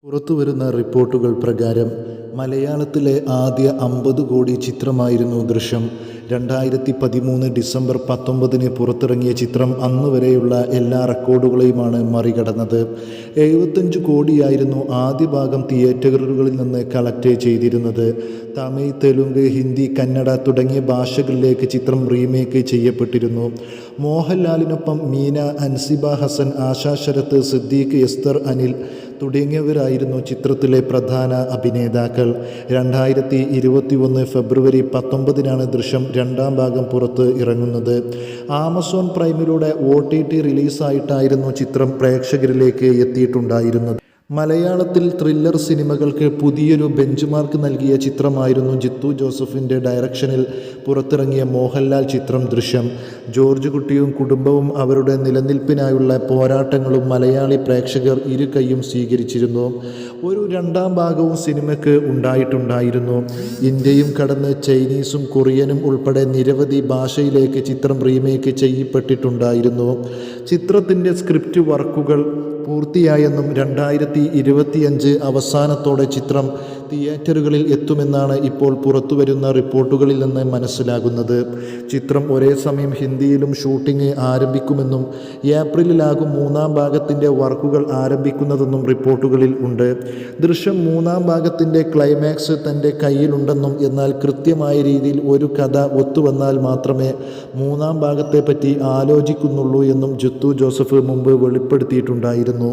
പുറത്തുവരുന്ന റിപ്പോർട്ടുകൾ പ്രകാരം മലയാളത്തിലെ ആദ്യ 50 കോടി ചിത്രമായിരുന്നു ദൃശ്യം. 2013 ഡിസംബർ 19 പുറത്തിറങ്ങിയ ചിത്രം അന്നുവരെയുള്ള എല്ലാ റെക്കോർഡുകളെയുമാണ് മറികടന്നത്. 75 കോടിയായിരുന്നു ആദ്യ ഭാഗം തിയേറ്ററുകളിൽ നിന്ന് കളക്ട് ചെയ്തിരുന്നത്. തമിഴ്, തെലുങ്ക്, ഹിന്ദി, കന്നഡ തുടങ്ങിയ ഭാഷകളിലേക്ക് ചിത്രം റീമേക്ക് ചെയ്യപ്പെട്ടിരുന്നു. മോഹൻലാലിനൊപ്പം മീന, അൻസിബ ഹസൻ, ആശാ ശരത്ത്, സിദ്ദീഖ്, എസ്തർ അനിൽ തുടങ്ങിയവരായിരുന്നു ചിത്രത്തിലെ പ്രധാന അഭിനേതാക്കൾ. 2021 ഫെബ്രുവരി 19 ദൃശ്യം രണ്ടാം ഭാഗം പുറത്ത് ഇറങ്ങുന്നത്. ആമസോൺ പ്രൈമിലൂടെ OTT റിലീസായിട്ടായിരുന്നു ചിത്രം പ്രേക്ഷകരിലേക്ക് എത്തിയിട്ടുണ്ടായിരുന്നത്. മലയാളത്തിൽ ത്രില്ലർ സിനിമകൾക്ക് പുതിയൊരു ബെഞ്ച് മാർക്ക് നൽകിയ ചിത്രമായിരുന്നു ജിത്തു ജോസഫിൻ്റെ ഡയറക്ഷനിൽ പുറത്തിറങ്ങിയ മോഹൻലാൽ ചിത്രം ദൃശ്യം. ജോർജ് കുട്ടിയും കുടുംബവും അവരുടെ നിലനിൽപ്പിനായുള്ള പോരാട്ടങ്ങളും മലയാളി പ്രേക്ഷകർ ഇരു കൈയും സ്വീകരിച്ചിരുന്നു. ഒരു രണ്ടാം ഭാഗവും സിനിമയ്ക്ക് ഉണ്ടായിട്ടുണ്ടായിരുന്നു. ഇന്ത്യയും കടന്ന് ചൈനീസും കൊറിയനും ഉൾപ്പെടെ നിരവധി ഭാഷയിലേക്ക് ചിത്രം റീമേക്ക് ചെയ്യപ്പെട്ടിട്ടുണ്ടായിരുന്നു. ചിത്രത്തിൻ്റെ സ്ക്രിപ്റ്റ് വർക്കുകൾ പൂർത്തിയായെന്നും 2025 അവസാനത്തോടെ ചിത്രം തിയേറ്ററുകളിൽ എത്തുമെന്നാണ് ഇപ്പോൾ പുറത്തുവരുന്ന റിപ്പോർട്ടുകളിൽ നിന്ന് മനസ്സിലാകുന്നത്. ചിത്രം ഒരേ സമയം ഹിന്ദിയിലും ഷൂട്ടിംഗ് ആരംഭിക്കുമെന്നും ഏപ്രിലിലാകും മൂന്നാം ഭാഗത്തിൻ്റെ വർക്കുകൾ ആരംഭിക്കുന്നതെന്നും റിപ്പോർട്ടുകളിൽ ഉണ്ട്. ദൃശ്യം മൂന്നാം ഭാഗത്തിൻ്റെ ക്ലൈമാക്സ് തൻ്റെ കയ്യിലുണ്ടെന്നും എന്നാൽ കൃത്യമായ രീതിയിൽ ഒരു കഥ ഒത്തുവന്നാൽ മാത്രമേ മൂന്നാം ഭാഗത്തെപ്പറ്റി ആലോചിക്കുന്നുള്ളൂ എന്നും ജിത്തു ജോസഫ് മുമ്പ് വെളിപ്പെടുത്തിയിട്ടുണ്ടായിരുന്നു.